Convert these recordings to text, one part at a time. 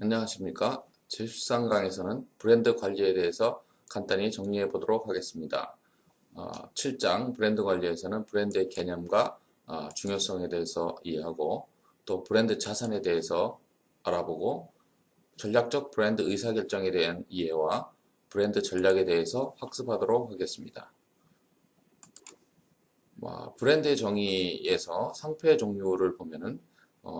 안녕하십니까. 제13강에서는 브랜드 관리에 대해서 간단히 정리해 보도록 하겠습니다. 7장 브랜드 관리에서는 브랜드의 개념과 중요성에 대해서 이해하고 또 브랜드 자산에 대해서 알아보고 전략적 브랜드 의사결정에 대한 이해와 브랜드 전략에 대해서 학습하도록 하겠습니다. 브랜드의 정의에서 상표의 종류를 보면은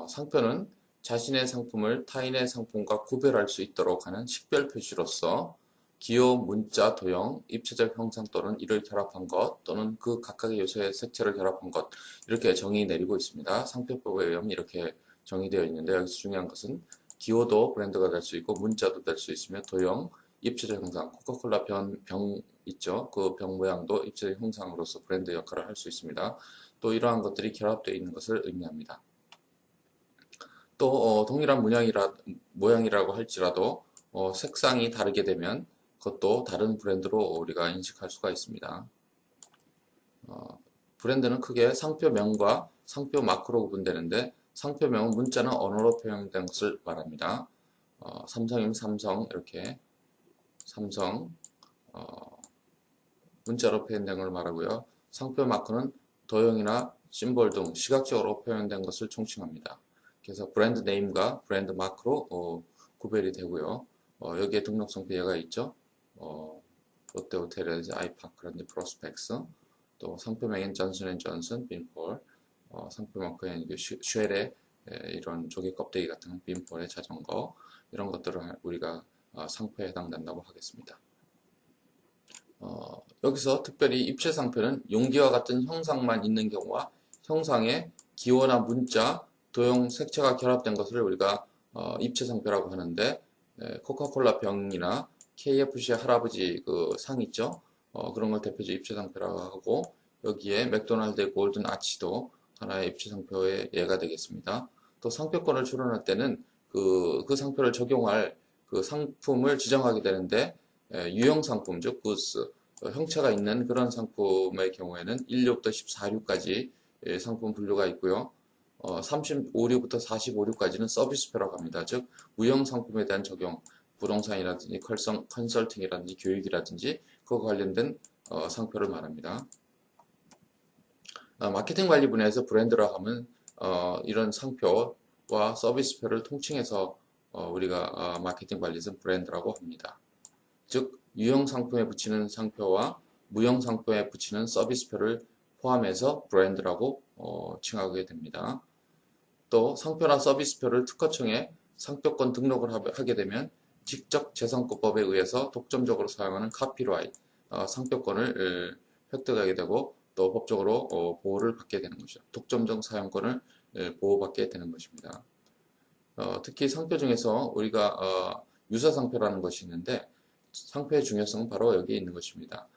상표는 자신의 상품을 타인의 상품과 구별할 수 있도록 하는 식별 표시로서 기호, 문자, 도형, 입체적 형상 또는 이를 결합한 것 또는 그 각각의 요소의 색채를 결합한 것 이렇게 정의 내리고 있습니다. 상표법에 의하면 이렇게 정의되어 있는데 여기서 중요한 것은 기호도 브랜드가 될 수 있고 문자도 될 수 있으며 도형, 입체적 형상, 코카콜라 병 있죠. 그 병 모양도 입체적 형상으로서 브랜드 역할을 할 수 있습니다. 또 이러한 것들이 결합되어 있는 것을 의미합니다. 또 동일한 모양이라고 할지라도 색상이 다르게 되면 그것도 다른 브랜드로 우리가 인식할 수가 있습니다. 브랜드는 크게 상표명과 상표 마크로 구분되는데 상표명은 문자나 언어로 표현된 것을 말합니다. 삼성이면 삼성 이렇게 삼성 문자로 표현된 걸 말하고요. 상표 마크는 도형이나 심볼 등 시각적으로 표현된 것을 총칭합니다. 그래서 브랜드 네임과 브랜드 마크로 구별이 되고요. 여기에 등록상표 예가 있죠. 롯데호텔에서 아이파크라든지 프로스펙스, 또 상표명인 존슨앤존슨, 빈폴, 상표마크인 쉐레 이런 조개 껍데기 같은 빈폴의 자전거 이런 것들을 우리가 상표에 해당된다고 하겠습니다. 여기서 특별히 입체 상표는 용기와 같은 형상만 있는 경우와 형상에 기호나 문자, 도형, 색채가 결합된 것을 우리가 입체 상표라고 하는데 코카콜라 병이나 KFC 할아버지 그 상 있죠. 그런 걸 대표적 입체 상표라고 하고 여기에 맥도날드의 골든 아치도 하나의 입체 상표의 예가 되겠습니다. 또 상표권을 출원할 때는 그 상표를 적용할 그 상품을 지정하게 되는데 유형 상품, 즉 구스, 형체가 있는 그런 상품의 경우에는 1류부터 14류까지 상품 분류가 있고요. 35류부터 45류까지는 서비스표라고 합니다. 즉 무형 상품에 대한 적용, 부동산이라든지 컨설팅이라든지 교육이라든지 그와 관련된 상표를 말합니다. 마케팅 관리 분야에서 브랜드라 하면 이런 상표와 서비스표를 통칭해서 우리가 마케팅 관리에서 브랜드라고 합니다. 즉 유형 상품에 붙이는 상표와 무형 상표에 붙이는 서비스표를 포함해서 브랜드라고 칭하게 됩니다. 또 상표나 서비스표를 특허청에 상표권 등록을 하게 되면 직접재산권법에 의해서 독점적으로 사용하는 카피라이트, 상표권을 획득하게 되고 또 법적으로 보호를 받게 되는 것이죠. 독점적 사용권을 보호받게 되는 것입니다. 특히 상표 중에서 우리가 유사상표라는 것이 있는데 상표의 중요성은 바로 여기에 있는 것입니다.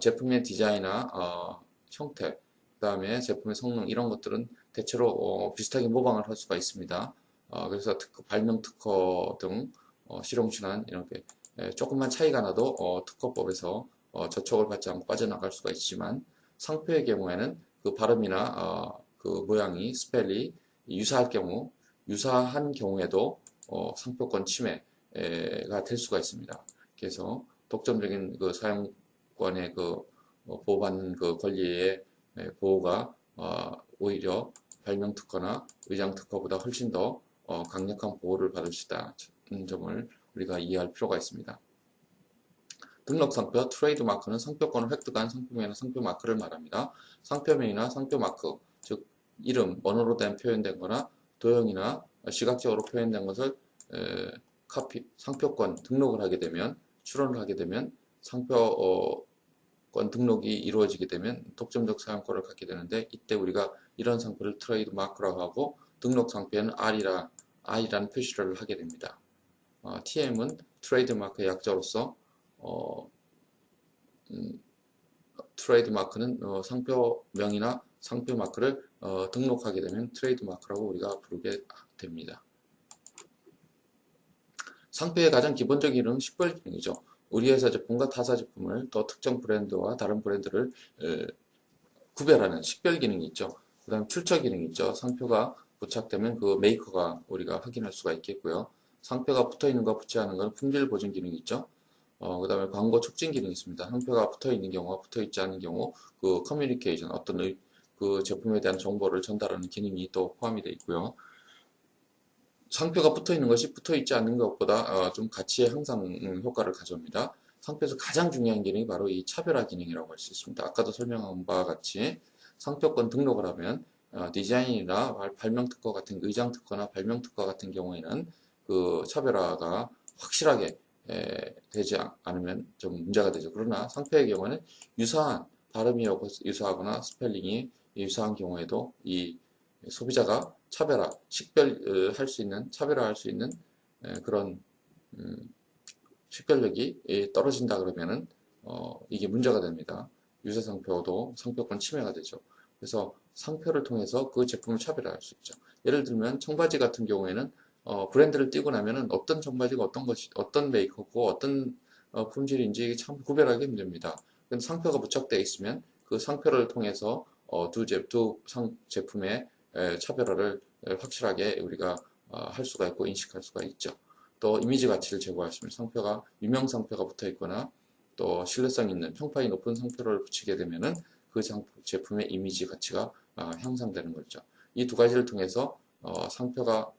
제품의 디자인이나 형태, 그 다음에 제품의 성능 이런 것들은 대체로 비슷하게 모방을 할 수가 있습니다. 그래서 발명 특허 등 실용신안 이렇게 조금만 차이가 나도 특허법에서 저촉을 받지 않고 빠져나갈 수가 있지만 상표의 경우에는 그 발음이나 그 모양이 스펠이 유사한 경우에도 상표권 침해가 될 수가 있습니다. 그래서 독점적인 그 사용권의 그 보호받는 그 권리의 보호가 오히려 발명 특허나 의장 특허보다 훨씬 더 강력한 보호를 받을 수 있다는 점을 우리가 이해할 필요가 있습니다. 등록상표, 트레이드마크는 상표권을 획득한 상품이나 상표마크를 말합니다. 상표명이나 상표마크, 즉 이름, 언어로 표현된 거나 도형이나 시각적으로 표현된 것을 상표권 등록을 하게 되면 출원을 하게 되면 상표권 등록이 이루어지게 되면 독점적 사용권을 갖게 되는데 이때 우리가 이런 상표를 트레이드마크라고 하고 등록 상표에는 R이라는 표시를 하게 됩니다. TM은 트레이드마크의 약자로서 트레이드마크는 상표명이나 상표마크를 등록하게 되면 트레이드마크라고 우리가 부르게 됩니다. 상표의 가장 기본적인 기능은 식별 기능이죠. 우리 회사 제품과 타사 제품을 또 특정 브랜드와 다른 브랜드를 구별하는 식별 기능이 있죠. 그 다음 출처 기능이 있죠. 상표가 부착되면 그 메이커가 우리가 확인할 수가 있겠고요. 상표가 붙어 있는 거 붙지 않은 건 품질 보증 기능이 있죠. 그 다음에 광고 촉진 기능이 있습니다. 상표가 붙어 있는 경우와 붙어 있지 않은 경우 그 커뮤니케이션 그 제품에 대한 정보를 전달하는 기능이 또 포함이 되어 있고요. 상표가 붙어 있는 것이 붙어 있지 않는 것보다 좀 가치의 향상 효과를 가져옵니다. 상표에서 가장 중요한 기능이 바로 이 차별화 기능이라고 할 수 있습니다. 아까도 설명한 바와 같이 상표권 등록을 하면 디자인이나 발명 특허 같은 의장 특허나 발명 특허 같은 경우에는 그 차별화가 확실하게 되지 않으면 좀 문제가 되죠. 그러나 상표의 경우는 유사한 발음이 유사하거나 스펠링이 유사한 경우에도 이 소비자가 식별할 수 있는, 차별화할 수 있는 그런 식별력이 떨어진다 그러면은 이게 문제가 됩니다. 유사 상표도 상표권 침해가 되죠. 그래서 상표를 통해서 그 제품을 차별화할 수 있죠. 예를 들면 청바지 같은 경우에는 브랜드를 띄고 나면은 어떤 청바지가 어떤 메이커고 어떤 품질인지 참 구별하기 힘듭니다. 근데 상표가 부착되어 있으면 그 상표를 통해서 두 제품의 차별화를 확실하게 우리가 할 수가 있고 인식할 수가 있죠. 또 이미지 가치를 제고할 수 있는 상표가 유명 상표가 붙어 있거나 또 신뢰성 있는 평판이 높은 상표를 붙이게 되면은 그 제품의 이미지 가치가 향상되는 거죠. 이 두 가지를 통해서 상표가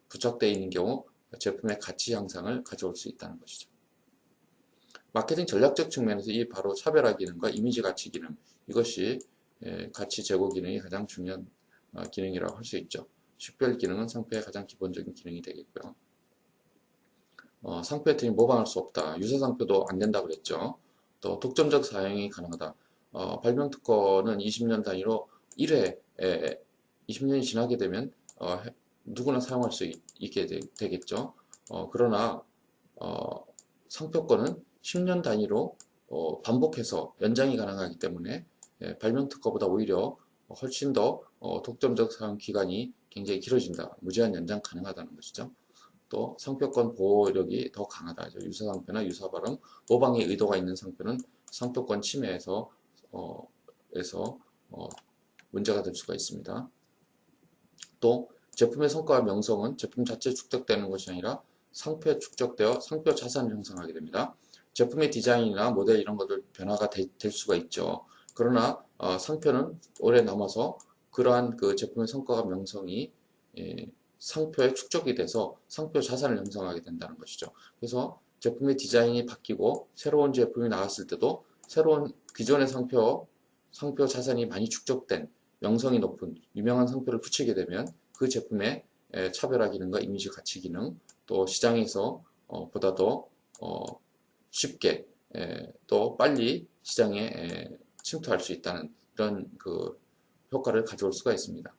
부착되어 있는 경우 제품의 가치 향상을 가져올 수 있다는 것이죠. 마케팅 전략적 측면에서 이 바로 차별화 기능과 이미지 가치 기능 이것이 가치 제고 기능이 가장 중요한 기능이라고 할 수 있죠. 식별 기능은 상표의 가장 기본적인 기능이 되겠고요. 상표에 틀린 모방할 수 없다. 유사 상표도 안 된다 그랬죠. 또 독점적 사용이 가능하다. 발명 특허는 20년 단위로 1회 20년이 지나게 되면 누구나 사용할 수 있게 되겠죠. 그러나 상표권은 10년 단위로 반복해서 연장이 가능하기 때문에 발명 특허보다 오히려 훨씬 더 독점적 사용 기간이 굉장히 길어진다. 무제한 연장 가능하다는 것이죠. 또 상표권 보호력이 더 강하다. 유사 상표나 유사 발음, 모방의 의도가 있는 상표는 상표권 침해에서 문제가 될 수가 있습니다. 또 제품의 성과와 명성은 제품 자체에 축적되는 것이 아니라 상표에 축적되어 상표 자산을 형성하게 됩니다. 제품의 디자인이나 모델 이런 것들 변화가 될 수가 있죠. 그러나 상표는 오래 남아서 그러한 그 제품의 성과와 명성이 상표에 축적이 돼서 상표 자산을 형성하게 된다는 것이죠. 그래서 제품의 디자인이 바뀌고 새로운 제품이 나왔을 때도 새로운 기존의 상표 자산이 많이 축적된 명성이 높은 유명한 상표를 붙이게 되면 그 제품의 차별화 기능과 이미지 가치 기능 또 시장에서 보다 더 쉽게 또 빨리 시장에 침투할 수 있다는 이런 그 효과를 가져올 수가 있습니다.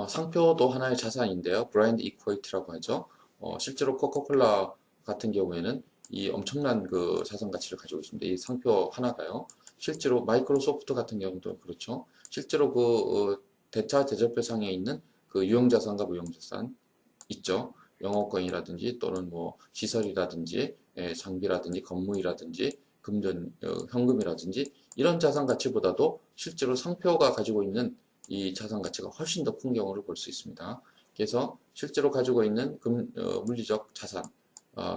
상표도 하나의 자산인데요. 브랜드 이퀄리티라고 하죠. 실제로 코카콜라 같은 경우에는 이 엄청난 그 자산 가치를 가지고 있습니다. 이 상표 하나가요. 실제로 마이크로소프트 같은 경우도 그렇죠. 실제로 그 대차 대조표상에 있는 그 유형자산과 무형자산 있죠. 영업권이라든지 또는 뭐 시설이라든지 장비라든지 건물이라든지 현금이라든지 이런 자산 가치보다도 실제로 상표가 가지고 있는 이 자산 가치가 훨씬 더 큰 경우를 볼 수 있습니다. 그래서 실제로 가지고 있는 물리적 자산,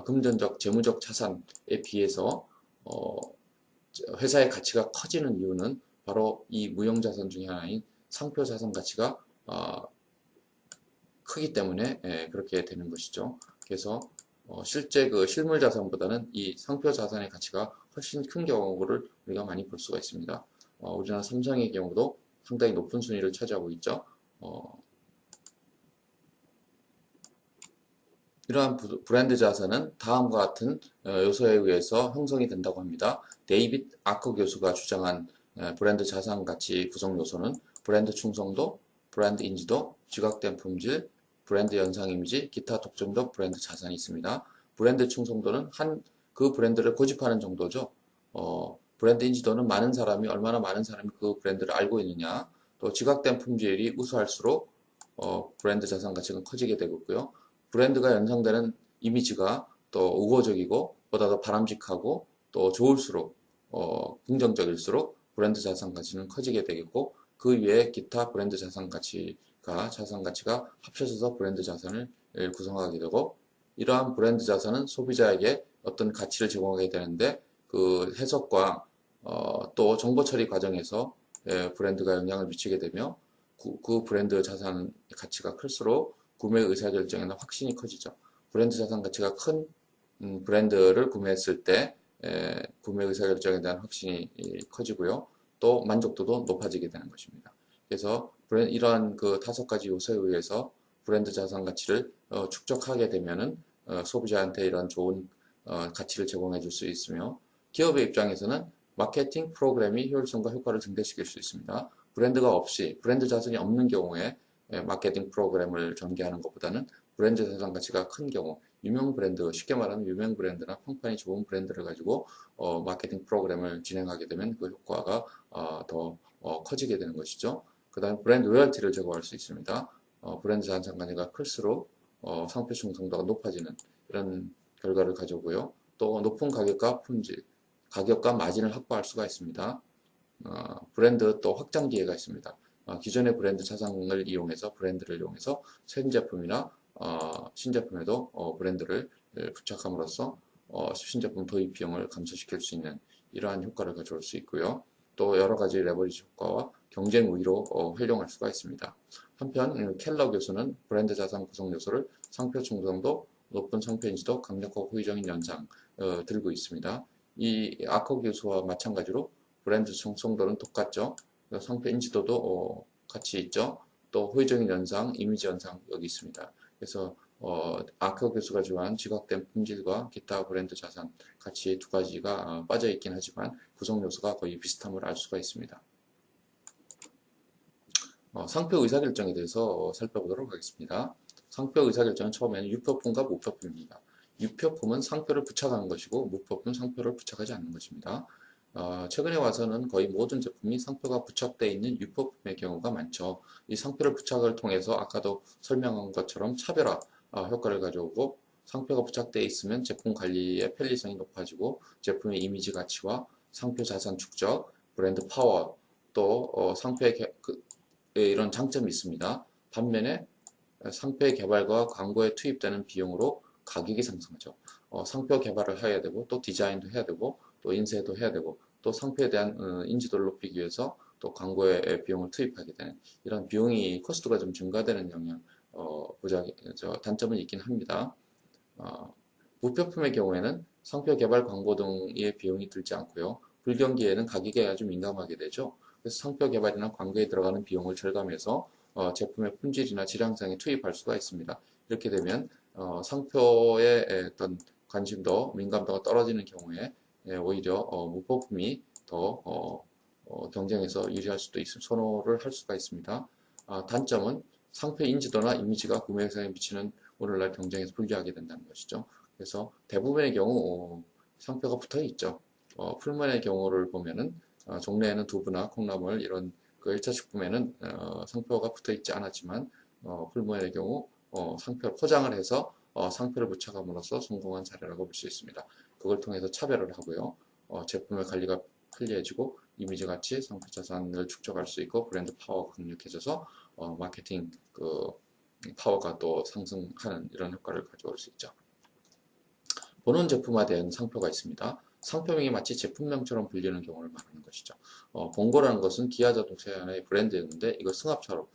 금전적, 재무적 자산에 비해서 회사의 가치가 커지는 이유는 바로 이 무형자산 중에 하나인 상표 자산 가치가 크기 때문에 그렇게 되는 것이죠. 그래서 실제 그 실물 자산보다는 이 상표 자산의 가치가 훨씬 큰 경우를 우리가 많이 볼 수가 있습니다. 우리나라 삼성의 경우도 상당히 높은 순위를 차지하고 있죠. 이러한 브랜드 자산은 다음과 같은 요소에 의해서 형성이 된다고 합니다. 데이빗 아커 교수가 주장한 브랜드 자산 가치 구성 요소는 브랜드 충성도, 브랜드 인지도, 지각된 품질, 브랜드 연상 이미지, 기타 독점적 브랜드 자산이 있습니다. 브랜드 충성도는 그 브랜드를 고집하는 정도죠. 브랜드 인지도는 얼마나 많은 사람이 그 브랜드를 알고 있느냐. 또 지각된 품질이 우수할수록 브랜드 자산 가치가 커지게 되고 있고요. 브랜드가 연상되는 이미지가 또 우호적이고 보다 더 바람직하고 또 좋을수록 긍정적일수록 브랜드 자산 가치는 커지게 되겠고 그 위에 기타 브랜드 자산 가치 자산 가치가 합쳐져서 브랜드 자산을 구성하게 되고, 이러한 브랜드 자산은 소비자에게 어떤 가치를 제공하게 되는데, 그 해석과 또 정보 처리 과정에서 브랜드가 영향을 미치게 되며, 그 브랜드 자산 가치가 클수록 구매 의사결정에는 확신이 커지죠. 브랜드 자산 가치가 큰 브랜드를 구매했을 때 구매 의사결정에 대한 확신이 커지고요. 또 만족도도 높아지게 되는 것입니다. 그래서 이러한 그 5가지 요소에 의해서 브랜드 자산 가치를 축적하게 되면은 소비자한테 이런 좋은 가치를 제공해 줄 수 있으며, 기업의 입장에서는 마케팅 프로그램이 효율성과 효과를 증대시킬 수 있습니다. 브랜드가 없이, 브랜드 자산이 없는 경우에 마케팅 프로그램을 전개하는 것보다는 브랜드 자산 가치가 큰 경우, 유명 브랜드, 쉽게 말하면 유명 브랜드나 평판이 좋은 브랜드를 가지고 마케팅 프로그램을 진행하게 되면 그 효과가 더 커지게 되는 것이죠. 그 다음에 브랜드 로열티를 제공할 수 있습니다. 브랜드 자산 가치가 클수록 상표 충성도가 높아지는 이런 결과를 가져오고요. 또 높은 가격과 품질, 가격과 마진을 확보할 수가 있습니다. 브랜드 또 확장 기회가 있습니다. 기존의 브랜드 자산을 이용해서, 브랜드를 이용해서 신제품이나 신제품에도 브랜드를 부착함으로써 신제품 도입 비용을 감소시킬 수 있는 이러한 효과를 가져올 수 있고요. 또 여러 가지 레버리지 효과와 경쟁 우위로 활용할 수가 있습니다. 한편 켈러 교수는 브랜드 자산 구성 요소를 상표 충성도, 높은 상표 인지도, 강력하고 호의적인 연상 들고 있습니다. 이 아커 교수와 마찬가지로 브랜드 충성도는 똑같죠. 상표 인지도도 같이 있죠. 또 호의적인 연상, 이미지 연상 여기 있습니다. 그래서 아커 교수가 좋아한 지각된 품질과 기타 브랜드 자산 가치 2가지가 빠져 있긴 하지만 구성 요소가 거의 비슷함을 알 수가 있습니다. 상표 의사결정에 대해서 살펴보도록 하겠습니다. 상표 의사결정은 처음에는 유표품과 무표품입니다. 유표품은 상표를 부착하는 것이고 무표품은 상표를 부착하지 않는 것입니다. 최근에 와서는 거의 모든 제품이 상표가 부착되어 있는 유표품의 경우가 많죠. 이 상표를 부착을 통해서 아까도 설명한 것처럼 차별화 효과를 가져오고, 상표가 부착되어 있으면 제품 관리의 편리성이 높아지고 제품의 이미지 가치와 상표 자산 축적, 브랜드 파워, 또 상표의 이런 장점이 있습니다. 반면에 상표의 개발과 광고에 투입되는 비용으로 가격이 상승하죠. 상표 개발을 해야 되고, 또 디자인도 해야 되고, 또 인쇄도 해야 되고, 또 상표에 대한 인지도를 높이기 위해서 또 광고에 비용을 투입하게 되는 이런 비용이 코스트가 좀 증가되는 영향, 단점은 있긴 합니다. 무표품의 경우에는 상표 개발 광고 등의 비용이 들지 않고요. 불경기에는 가격에 아주 민감하게 되죠. 그래서 상표 개발이나 광고에 들어가는 비용을 절감해서 제품의 품질이나 질량상에 투입할 수가 있습니다. 이렇게 되면 상표의 어떤 관심도, 민감도가 떨어지는 경우에 오히려 무표품이 더 경쟁에서 유리할 수도 있습니다. 선호를 할 수가 있습니다. 단점은 상표 인지도나 이미지가 구매성에 미치는 오늘날 경쟁에서 불리하게 된다는 것이죠. 그래서 대부분의 경우 상표가 붙어 있죠. 풀무원의 경우를 보면은 종래에는 두부나 콩나물 이런 그 1차 식품에는 상표가 붙어 있지 않았지만 풀무원의 경우 상표 포장을 해서 상표를 부착함으로써 성공한 사례라고 볼 수 있습니다. 그걸 통해서 차별을 하고요. 제품의 관리가 편리해지고 이미지 가치, 상표 자산을 축적할 수 있고 브랜드 파워가 강력해져서 마케팅 파워가 또 상승하는 이런 효과를 가져올 수 있죠. 본원 제품화된 상표가 있습니다. 상표명이 마치 제품명처럼 불리는 경우를 말하는 것이죠. 본고라는 것은 기아 자동차의 하나의 브랜드였는데 이걸 승합차로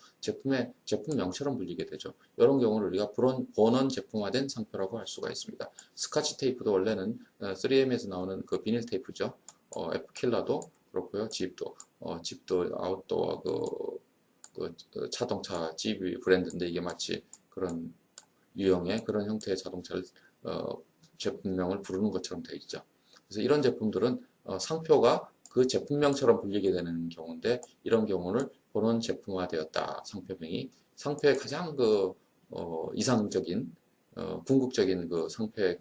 제품명처럼 불리게 되죠. 이런 경우를 우리가 본원 제품화된 상표라고 할 수가 있습니다. 스카치 테이프도 원래는 3M에서 나오는 그 비닐 테이프죠. F킬러도 그렇고요. 집도 아웃도어 그 자동차 집이 브랜드인데 이게 마치 그런 유형의 그런 형태의 자동차를 제품명을 부르는 것처럼 되어 있죠. 그래서 이런 제품들은 상표가 그 제품명처럼 불리게 되는 경우인데, 이런 경우를 본원 제품화되었다. 상표명이 상표의 가장 이상적인 궁극적인 그 상표의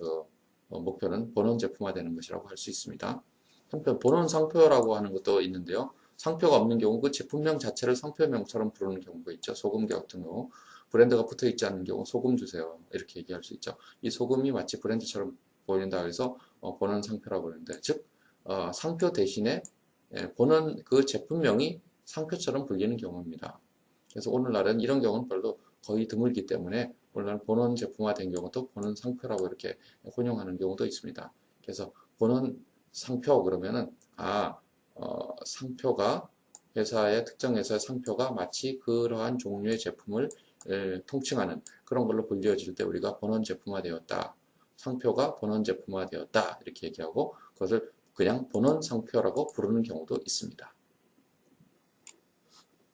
목표는 본원 제품화되는 것이라고 할 수 있습니다. 한편 본원 상표라고 하는 것도 있는데요. 상표가 없는 경우 그 제품명 자체를 상표명처럼 부르는 경우가 있죠. 소금 같은 경우 브랜드가 붙어 있지 않는 경우 소금 주세요 이렇게 얘기할 수 있죠. 이 소금이 마치 브랜드처럼 보인다 그래서 본원 상표라고 하는데, 즉 상표 대신에 본원 그 제품명이 상표처럼 불리는 경우입니다. 그래서 오늘날은 이런 경우는 별로 거의 드물기 때문에 오늘날 본원 제품화된 경우도 본원 상표라고 이렇게 혼용하는 경우도 있습니다. 그래서 본원 상표 그러면은 상표가 회사의 특정 회사의 상표가 마치 그러한 종류의 제품을 통칭하는 그런 걸로 불리워질 때 우리가 본원 제품화되었다. 상표가 본원 제품화되었다. 이렇게 얘기하고 그것을 그냥 본원 상표라고 부르는 경우도 있습니다.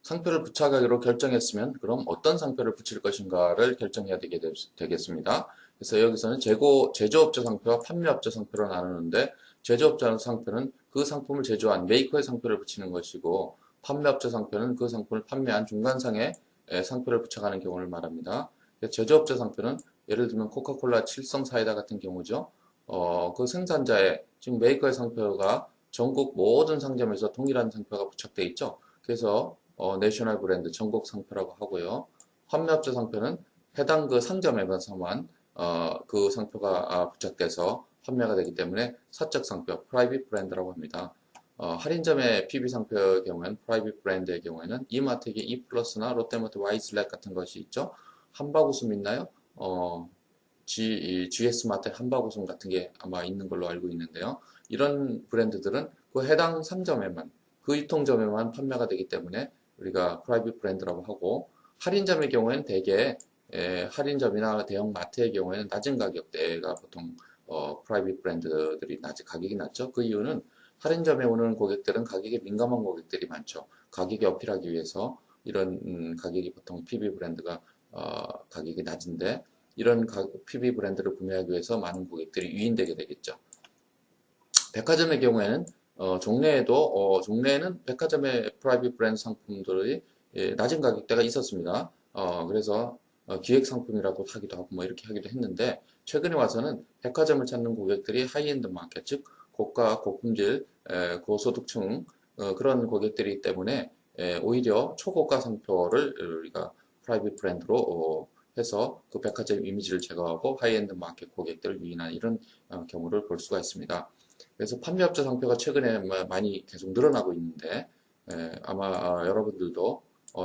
상표를 부착하기로 결정했으면 그럼 어떤 상표를 붙일 것인가를 결정해야 되겠습니다. 그래서 여기서는 제조업체 상표와 판매업체 상표로 나누는데 제조업체 상표는 그 상품을 제조한 메이커의 상표를 붙이는 것이고 판매업체 상표는 그 상품을 판매한 중간상의 상표를 부착하는 경우를 말합니다. 제조업체 상표는 예를 들면 코카콜라 칠성 사이다 같은 경우죠. 그 생산자의 지금 메이커의 상표가 전국 모든 상점에서 동일한 상표가 부착되어 있죠. 그래서 내셔널 브랜드 전국 상표라고 하고요. 판매업체 상표는 해당 그 상점에서만 그 상표가 부착돼서 판매가 되기 때문에 사적 상표, 프라이빗 브랜드라고 합니다. 할인점의 PB 상표의 경우에는 프라이빗 브랜드의 경우에는 이마트의 이플러스나 롯데마트 와이즐렉 같은 것이 있죠. 한바구음 있나요? GS마트 한바구음 같은 게 아마 있는 걸로 알고 있는데요. 이런 브랜드들은 그 해당 상점에만 그 유통점에만 판매가 되기 때문에 우리가 프라이빗 브랜드라고 하고 할인점의 경우에는 대개 할인점이나 대형 마트의 경우에는 낮은 가격대가 보통 프라이빗 브랜드들이 가격이 낮죠. 그 이유는 할인점에 오는 고객들은 가격에 민감한 고객들이 많죠. 가격에 어필하기 위해서 이런 가격이 보통 PB 브랜드가 가격이 낮은데 이런 PB 브랜드를 구매하기 위해서 많은 고객들이 유인되게 되겠죠. 백화점의 경우에는 종래에는 백화점의 프라이빗 브랜드 상품들이 낮은 가격대가 있었습니다. 그래서 기획 상품이라고 하기도 하고 뭐 이렇게 하기도 했는데 최근에 와서는 백화점을 찾는 고객들이 하이엔드 마켓, 즉 고가, 고품질, 고소득층 그런 고객들이기 때문에 오히려 초고가 상표를 우리가 프라이빗 브랜드로 해서 그 백화점 이미지를 제거하고 하이엔드 마켓 고객들을 유인한 이런 경우를 볼 수가 있습니다. 그래서 판매업체 상표가 최근에 많이 계속 늘어나고 있는데 아마 여러분들도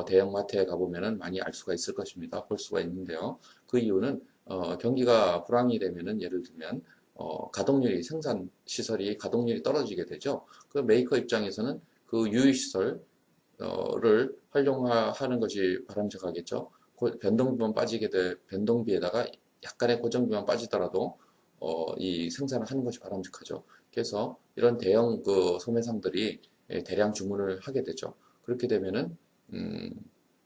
대형마트에 가보면 많이 알 수가 있을 것입니다. 볼 수가 있는데요. 그 이유는 경기가 불황이 되면은 예를 들면 생산 시설이 가동률이 떨어지게 되죠. 그 메이커 입장에서는 그 유유시설을 활용하는 것이 바람직하겠죠. 변동비에다가 약간의 고정비만 빠지더라도 이 생산을 하는 것이 바람직하죠. 그래서 이런 대형 그 소매상들이 대량 주문을 하게 되죠. 그렇게 되면은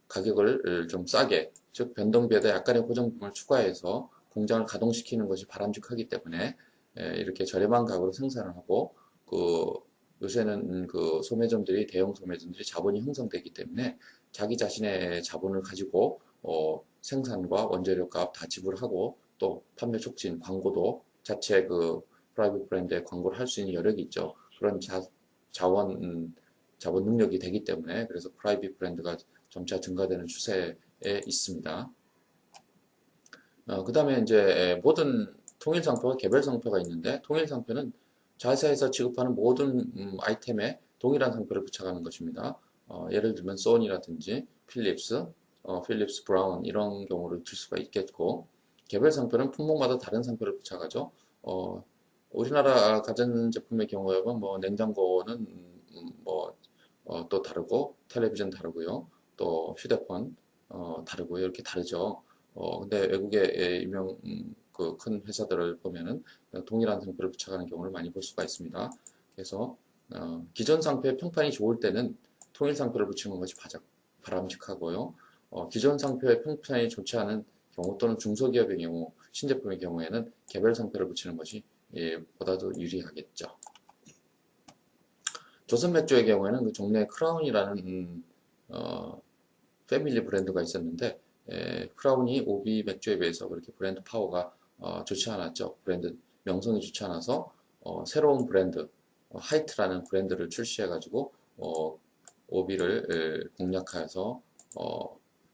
가격을 좀 싸게, 즉 변동비에다 약간의 고정비를 추가해서 공장을 가동시키는 것이 바람직하기 때문에 이렇게 저렴한 가격으로 생산을 하고 요새는 그 대형 소매점들이 자본이 형성되기 때문에 자기 자신의 자본을 가지고 생산과 원재료 값 다 지불하고 또 판매 촉진, 광고도 자체 그 프라이빗 브랜드의 광고를 할 수 있는 여력이 있죠. 그런 자본 능력이 되기 때문에 그래서 프라이빗 브랜드가 점차 증가되는 추세에 있습니다. 그 다음에 이제 모든 통일 상표와 개별 상표가 있는데 통일 상표는 자회사에서 취급하는 모든 아이템에 동일한 상표를 부착하는 것입니다. 예를 들면 소니라든지 필립스 브라운 이런 경우를 들 수가 있겠고 개별 상표는 품목마다 다른 상표를 부착하죠. 우리나라 가전제품의 경우에 뭐 냉장고는 또 다르고 텔레비전 다르고요. 또 휴대폰 다르고요. 이렇게 다르죠. 근데 외국의 유명 그 큰 회사들을 보면은 동일한 상표를 부착하는 경우를 많이 볼 수가 있습니다. 그래서 기존 상표의 평판이 좋을 때는 통일 상표를 붙이는 것이 바람직하고요. 기존 상표의 평판이 좋지 않은 경우 또는 중소기업의 경우, 신제품의 경우에는 개별 상표를 붙이는 것이 보다도 유리하겠죠. 조선 맥주의 경우에는 그 종래 크라운이라는 패밀리 브랜드가 있었는데 크라운이 오비 맥주에 비해서 그렇게 브랜드 파워가 좋지 않았죠. 브랜드 명성이 좋지 않아서 새로운 브랜드 하이트라는 브랜드를 출시해가지고 오비를 공략하여서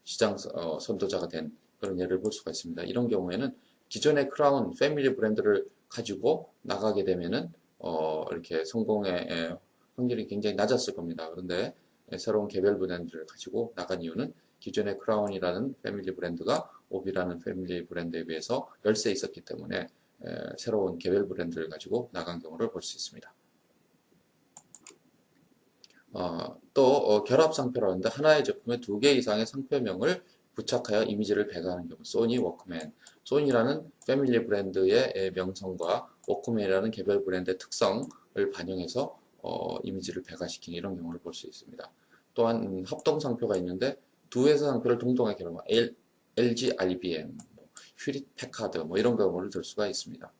시장 선도자가 된 그런 예를 볼 수가 있습니다. 이런 경우에는 기존의 크라운 패밀리 브랜드를 가지고 나가게 되면은 이렇게 성공의 확률이 굉장히 낮았을 겁니다. 그런데 새로운 개별 브랜드를 가지고 나간 이유는 기존의 크라운이라는 패밀리 브랜드가 오비라는 패밀리 브랜드에 비해서 열세 있었기 때문에 새로운 개별 브랜드를 가지고 나간 경우를 볼 수 있습니다. 또 결합 상표라는데 하나의 제품에 두 개 이상의 상표명을 부착하여 이미지를 배가하는 경우 소니 워크맨, 소니라는 패밀리 브랜드의 명성과 워크맨이라는 개별 브랜드의 특성을 반영해서 이미지를 배가시키는 이런 경우를 볼 수 있습니다. 또한 합동 상표가 있는데 두 회사 상표를 동동하게 결합한 LG, IBM, 휴릿 패카드 이런 경우를 들 수가 있습니다.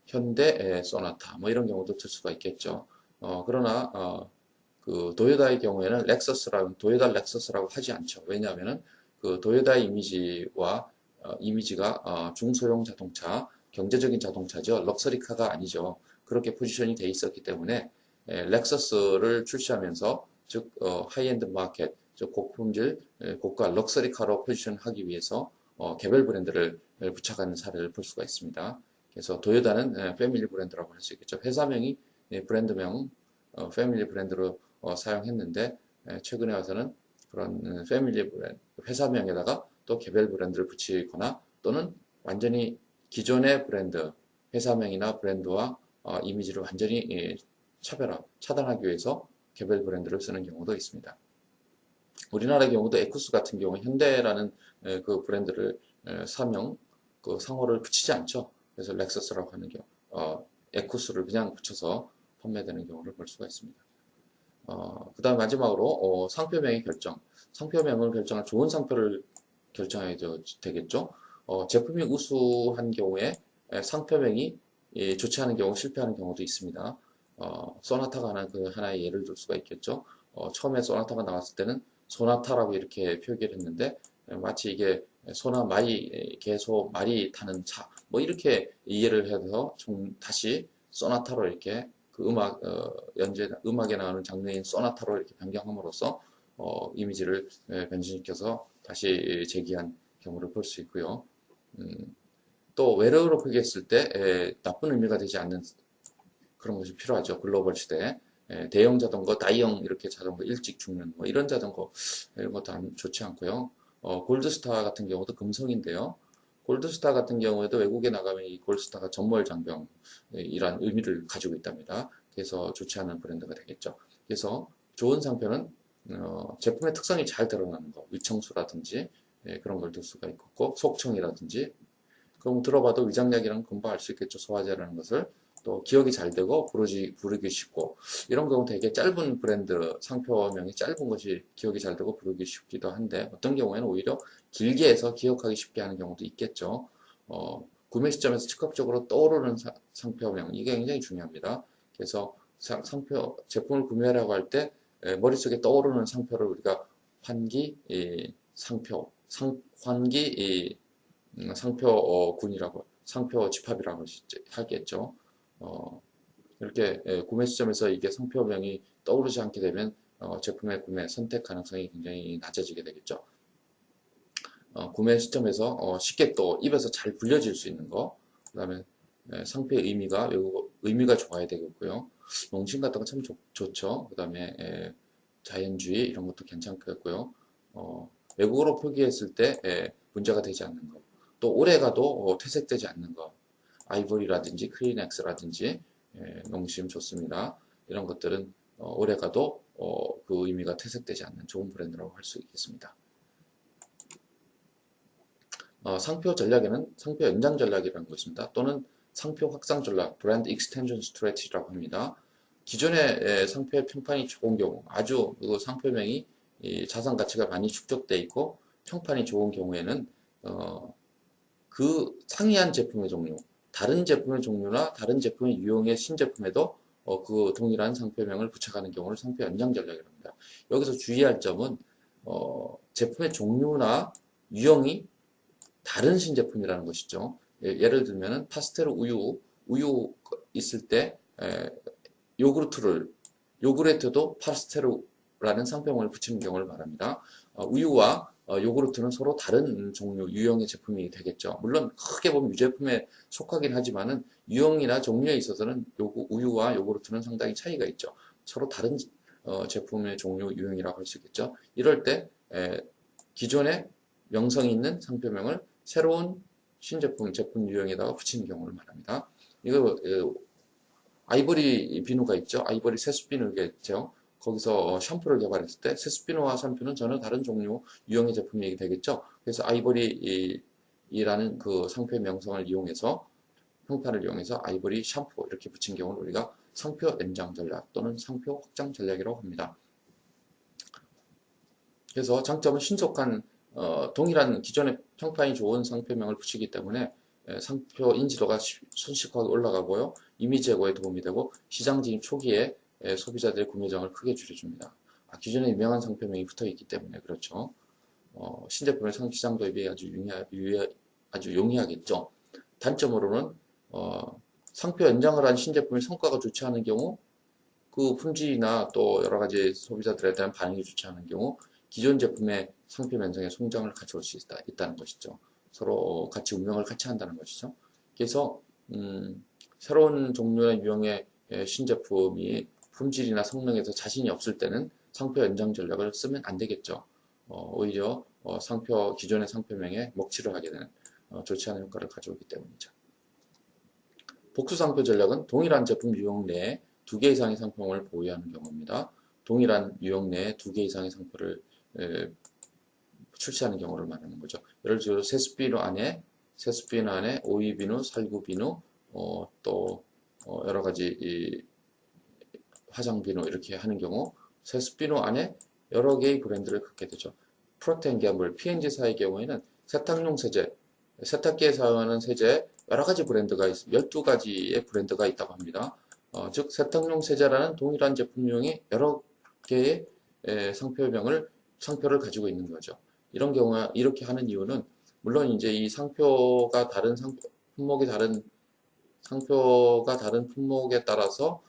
현대, 소나타 이런 경우도 들 수가 있겠죠. 그러나 그 도요다의 경우에는 도요다 렉서스라고 하지 않죠. 왜냐하면은 그 도요다의 이미지가 중소형 자동차, 경제적인 자동차죠. 럭셔리카가 아니죠. 그렇게 포지션이 돼 있었기 때문에 렉서스를 출시하면서 즉 하이엔드 마켓, 즉 고품질, 고가 럭셔리카로 포지션하기 위해서 개별 브랜드를 부착하는 사례를 볼 수가 있습니다. 그래서 도요다는 패밀리 브랜드라고 할 수 있겠죠. 회사명이 브랜드명 패밀리 브랜드로 사용했는데 최근에 와서는 그런 패밀리 브랜드 회사명에다가 또 개별 브랜드를 붙이거나 또는 완전히 기존의 브랜드 회사명이나 브랜드와 이미지를 완전히 차단하기 위해서 개별 브랜드를 쓰는 경우도 있습니다. 우리나라의 경우도 에쿠스 같은 경우 현대라는 그 브랜드를 그 상호를 붙이지 않죠. 그래서 렉서스라고 하는 경우 에쿠스를 그냥 붙여서 판매되는 경우를 볼 수가 있습니다. 그 다음 마지막으로 상표명의 결정. 상표명을 결정할 좋은 상표를 결정해야 되겠죠. 제품이 우수한 경우에 상표명이 좋지 않은 경우 실패하는 경우도 있습니다. 소나타가 하나의 예를 들 수가 있겠죠. 처음에 소나타가 나왔을 때는 소나타라고 이렇게 표기를 했는데 마치 이게 소나 말이 개소 말이 타는 차 이렇게 이해를 해서 다시 소나타로 이렇게 그 음악에 나오는 장르인 소나타로 이렇게 변경함으로써 이미지를 변신시켜서 다시 제기한 경우를 볼 수 있고요. 또 외래어로 표기했을 때 나쁜 의미가 되지 않는 그런 것이 필요하죠. 글로벌 시대에. 대형 자전거, 다이형 이렇게 자전거 일찍 죽는 이런 자전거 이런 것도 좋지 않고요. 골드스타 같은 경우도 금성인데요. 골드스타 같은 경우에도 외국에 나가면 이 골드스타가 전몰 장병이란 의미를 가지고 있답니다. 그래서 좋지 않은 브랜드가 되겠죠. 그래서 좋은 상표는 제품의 특성이 잘 드러나는 거, 위청수라든지 그런 걸 들 수가 있고 속청이라든지 그럼 들어봐도 위장약이라는 금방 알 수 있겠죠. 소화제라는 것을. 또 기억이 잘 되고 부르기 쉽고 이런 경우 되게 짧은 브랜드 상표명이 짧은 것이 기억이 잘 되고 부르기 쉽기도 한데 어떤 경우에는 오히려 길게 해서 기억하기 쉽게 하는 경우도 있겠죠. 구매 시점에서 즉각적으로 떠오르는 상표명 이게 굉장히 중요합니다. 그래서 제품을 구매하려고 할 때 머릿속에 떠오르는 상표를 우리가 상표군이라고 상표 집합이라고 하겠죠. 이렇게 구매 시점에서 이게 상표명이 떠오르지 않게 되면 제품의 구매 선택 가능성이 굉장히 낮아지게 되겠죠. 구매 시점에서 쉽게 또 입에서 잘 불려질 수 있는 거, 그 다음에 상표의 의미가 좋아야 되겠고요. 농심 같은 거 참 좋죠. 그 다음에 자연주의 이런 것도 괜찮겠고요. 외국어로 표기했을 때 문제가 되지 않는 거, 또 오래가도 퇴색되지 않는 거, 아이보리라든지 크리넥스라든지 농심 좋습니다. 이런 것들은 오래가도 그 의미가 퇴색되지 않는 좋은 브랜드라고 할 수 있겠습니다. 상표 전략에는 상표 연장 전략이라는 것입니다. 또는 상표 확장 전략, 브랜드 익스텐션 스트래티지라고 합니다. 기존의 상표의 평판이 좋은 경우, 아주 그 상표명이 자산 가치가 많이 축적돼 있고 평판이 좋은 경우에는 그 상이한 제품의 종류, 다른 제품의 종류나 다른 제품의 유형의 신제품에도 그 동일한 상표명을 부착하는 경우를 상표 연장 전략이라고 합니다. 여기서 주의할 점은 제품의 종류나 유형이 다른 신제품이라는 것이죠. 예를 들면 파스텔 우유 있을 때 요구르트도 파스텔라는 상표명을 붙이는 경우를 말합니다. 우유와 요구르트는 서로 다른 종류, 유형의 제품이 되겠죠. 물론 크게 보면 유제품에 속하긴 하지만은 유형이나 종류에 있어서는 우유와 요구르트는 상당히 차이가 있죠. 서로 다른 제품의 종류, 유형이라고 할 수 있겠죠. 이럴 때 기존의 명성이 있는 상표명을 새로운 신제품, 제품 유형에다가 붙이는 경우를 말합니다. 이거 아이보리 비누가 있죠. 아이보리 세수 비누가 있죠. 거기서 샴푸를 개발했을 때 세수 비누와 샴푸는 전혀 다른 종류 유형의 제품이 되겠죠. 그래서 아이보리라는 그 상표의 명성을 이용해서 형태를 이용해서 아이보리 샴푸 이렇게 붙인 경우를 우리가 상표 연장 전략 또는 상표 확장 전략이라고 합니다. 그래서 장점은 신속한 동일한 기존의 평판이 좋은 상표명을 붙이기 때문에 상표 인지도가 순식간에 올라가고요. 이미지 제고에 도움이 되고 시장 진입 초기에 소비자들의 구매정을 크게 줄여줍니다. 기존에 유명한 상표명이 붙어있기 때문에 그렇죠. 신제품의 시장 도입이 아주 용이하겠죠. 단점으로는 상표 연장을 한 신제품의 성과가 좋지 않은 경우 그 품질이나 또 여러가지 소비자들에 대한 반응이 좋지 않은 경우 기존 제품의 상표 면성의 성장을 가져올 수 있다는 것이죠. 서로 같이 운영을 같이 한다는 것이죠. 그래서 새로운 종류의 유형의 신제품이 품질이나 성능에서 자신이 없을 때는 상표 연장 전략을 쓰면 안 되겠죠. 오히려 기존의 상표명에 먹칠을 하게 되는 좋지 않은 효과를 가져오기 때문이죠. 복수상표 전략은 동일한 제품 유형 내에 2개 이상의 상표명을 보유하는 경우입니다. 동일한 유형 내에 2개 이상의 상표를 출시하는 경우를 말하는 거죠. 예를 들어 세수비누 안에 오이비누, 살구비누, 또 여러 가지 화장비누 이렇게 하는 경우 세수비누 안에 여러 개의 브랜드를 갖게 되죠. 프로텍&갬블, P&G사의 경우에는 세탁용 세제, 세탁기에 사용하는 세제 여러 가지 브랜드가 있습니다. 12가지의 브랜드가 있다고 합니다. 즉 세탁용 세제라는 동일한 제품명이 여러 개의 상표를 가지고 있는 거죠. 이런 경우에 이렇게 하는 이유는 물론 이제 이 상표가 다른 품목에 따라서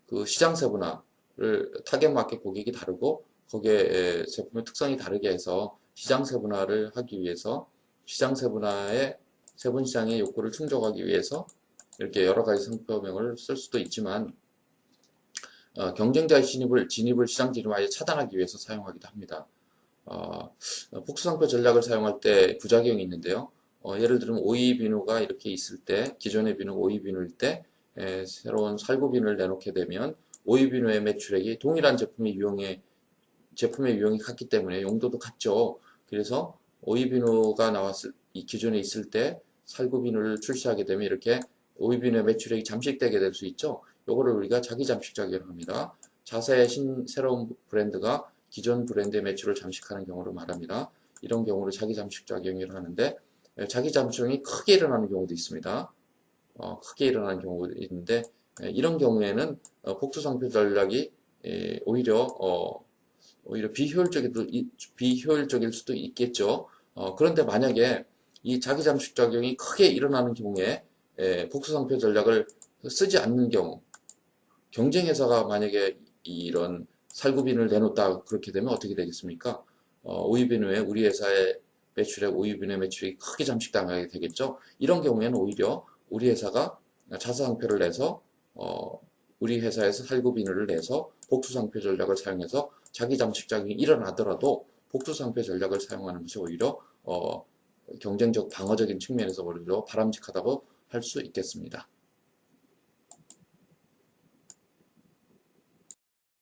그 시장 세분화를 타겟 마켓 고객이 다르고 거기에 제품의 특성이 다르게 해서 시장 세분화를 하기 위해서 시장 세분화의 세분 시장의 욕구를 충족하기 위해서 이렇게 여러 가지 상표명을 쓸 수도 있지만 경쟁자의 진입을 시장 진입하에 차단하기 위해서 사용하기도 합니다. 복수상표 전략을 사용할 때 부작용이 있는데요. 예를 들면 오이비누가 이렇게 있을 때 기존의 비누가 오이비누일 때 새로운 살구비누를 내놓게 되면 오이비누의 매출액이 동일한 제품의 유형이 같기 때문에 용도도 같죠. 그래서 오이비누가 기존에 있을 때 살구비누를 출시하게 되면 이렇게 오이비누의 매출액이 잠식되게 될 수 있죠. 요거를 우리가 자기 잠식작용을 합니다. 자사의 새로운 브랜드가 기존 브랜드의 매출을 잠식하는 경우를 말합니다. 이런 경우를 자기 잠식작용이라고 하는데 자기 잠식작용이 크게 일어나는 경우도 있습니다. 크게 일어나는 경우도 있는데 이런 경우에는 복수상표 전략이 오히려 비효율적일 수도 있겠죠. 그런데 만약에 이 자기 잠식작용이 크게 일어나는 경우에 복수상표 전략을 쓰지 않는 경우 경쟁회사가 만약에 이런 살구비누를 내놓다 그렇게 되면 어떻게 되겠습니까? 우리 회사의 오이비누의 매출이 크게 잠식당하게 되겠죠. 이런 경우에는 오히려 우리 회사가 자사상표를 내서 우리 회사에서 살구비누를 내서 복수상표 전략을 사용해서 자기 잠식작용이 일어나더라도 복수상표 전략을 사용하는 것이 오히려 경쟁적 방어적인 측면에서 오히려 바람직하다고 할 수 있겠습니다.